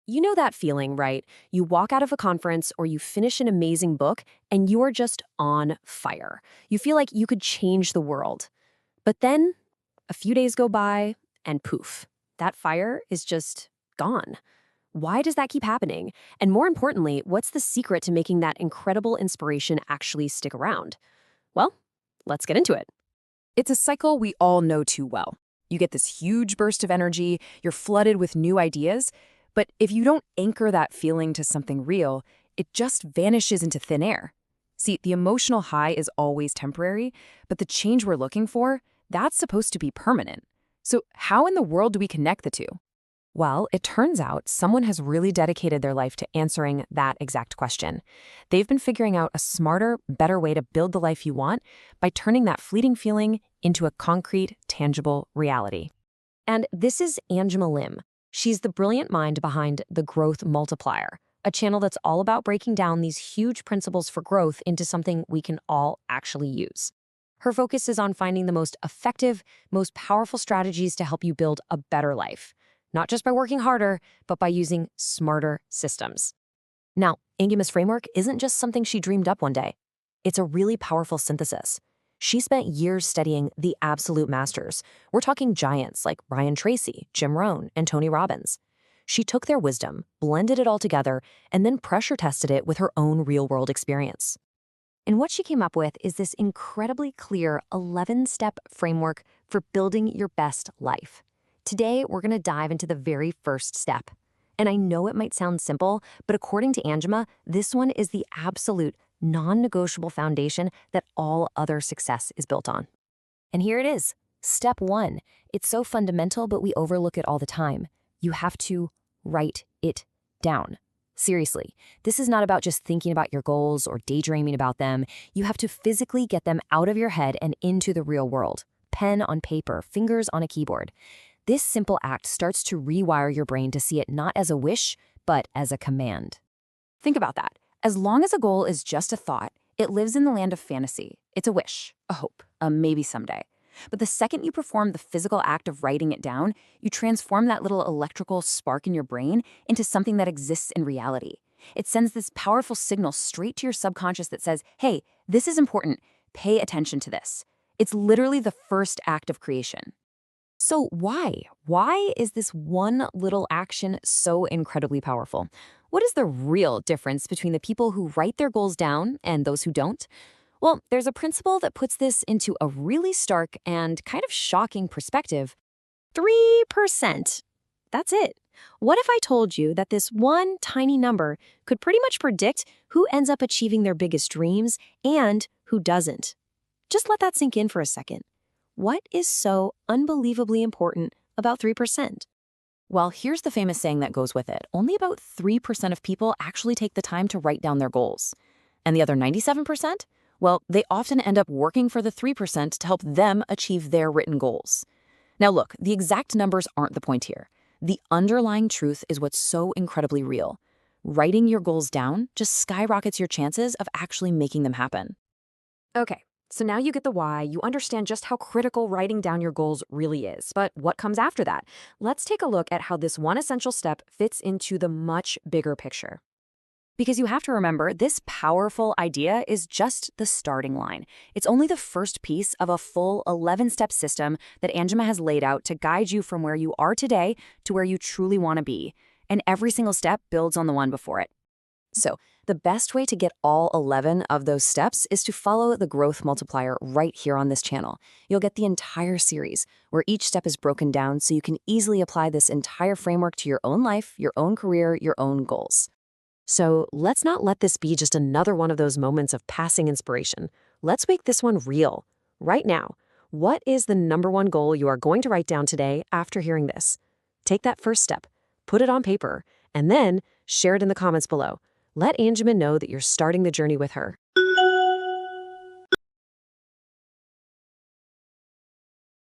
You know that feeling, right? You walk out of a conference or you finish an amazing book and you're just on fire. You feel like you could change the world. But then a few days go by and poof, that fire is just gone. Why does that keep happening? And more importantly, what's the secret to making that incredible inspiration actually stick around? Well, let's get into it. It's a cycle we all know too well. You get this huge burst of energy, you're flooded with new ideas, but if you don't anchor that feeling to something real, it just vanishes into thin air. See, the emotional high is always temporary, but the change we're looking for, that's supposed to be permanent. So how in the world do we connect the two? Well, it turns out someone has really dedicated their life to answering that exact question. They've been figuring out a smarter, better way to build the life you want by turning that fleeting feeling into a concrete, tangible reality. And this is Angema Lim. She's the brilliant mind behind the Growth Multiplier, a channel that's all about breaking down these huge principles for growth into something we can all actually use. Her focus is on finding the most effective, most powerful strategies to help you build a better life. Not just by working harder, but by using smarter systems. Now, Angema's framework isn't just something she dreamed up one day. It's a really powerful synthesis. She spent years studying the absolute masters. We're talking giants like Brian Tracy, Jim Rohn, and Tony Robbins. She took their wisdom, blended it all together, and then pressure tested it with her own real-world experience. And what she came up with is this incredibly clear 11-step framework for building your best life. Today, we're going to dive into the very first step. And I know it might sound simple, but according to Angema, this one is the absolute non-negotiable foundation that all other success is built on. And here it is. Step 1. It's so fundamental, but we overlook it all the time. You have to write it down. Seriously, this is not about just thinking about your goals or daydreaming about them. You have to physically get them out of your head and into the real world. Pen on paper, fingers on a keyboard. This simple act starts to rewire your brain to see it not as a wish, but as a command. Think about that. As long as a goal is just a thought, it lives in the land of fantasy. It's a wish, a hope, a maybe someday. But the second you perform the physical act of writing it down, you transform that little electrical spark in your brain into something that exists in reality. It sends this powerful signal straight to your subconscious that says, hey, this is important. Pay attention to this. It's literally the first act of creation. So why? Why is this one little action so incredibly powerful? What is the real difference between the people who write their goals down and those who don't? Well, there's a principle that puts this into a really stark and kind of shocking perspective. 3%. That's it. What if I told you that this one tiny number could pretty much predict who ends up achieving their biggest dreams and who doesn't? Just let that sink in for a second. What is so unbelievably important about 3%? Well, here's the famous saying that goes with it. Only about 3% of people actually take the time to write down their goals. And the other 97%? Well, they often end up working for the 3% to help them achieve their written goals. Now look, the exact numbers aren't the point here. The underlying truth is what's so incredibly real. Writing your goals down just skyrockets your chances of actually making them happen. Okay. So now you get the why, you understand just how critical writing down your goals really is. But what comes after that? Let's take a look at how this one essential step fits into the much bigger picture. Because you have to remember, this powerful idea is just the starting line. It's only the first piece of a full 11-step system that Angema has laid out to guide you from where you are today to where you truly want to be. And every single step builds on the one before it. So, the best way to get all 11 of those steps is to follow the Growth Multiplier right here on this channel. You'll get the entire series, where each step is broken down so you can easily apply this entire framework to your own life, your own career, your own goals. So let's not let this be just another one of those moments of passing inspiration. Let's make this one real. Right now, what is the number one goal you are going to write down today after hearing this? Take that first step, put it on paper, and then share it in the comments below. Let Angema know that you're starting the journey with her.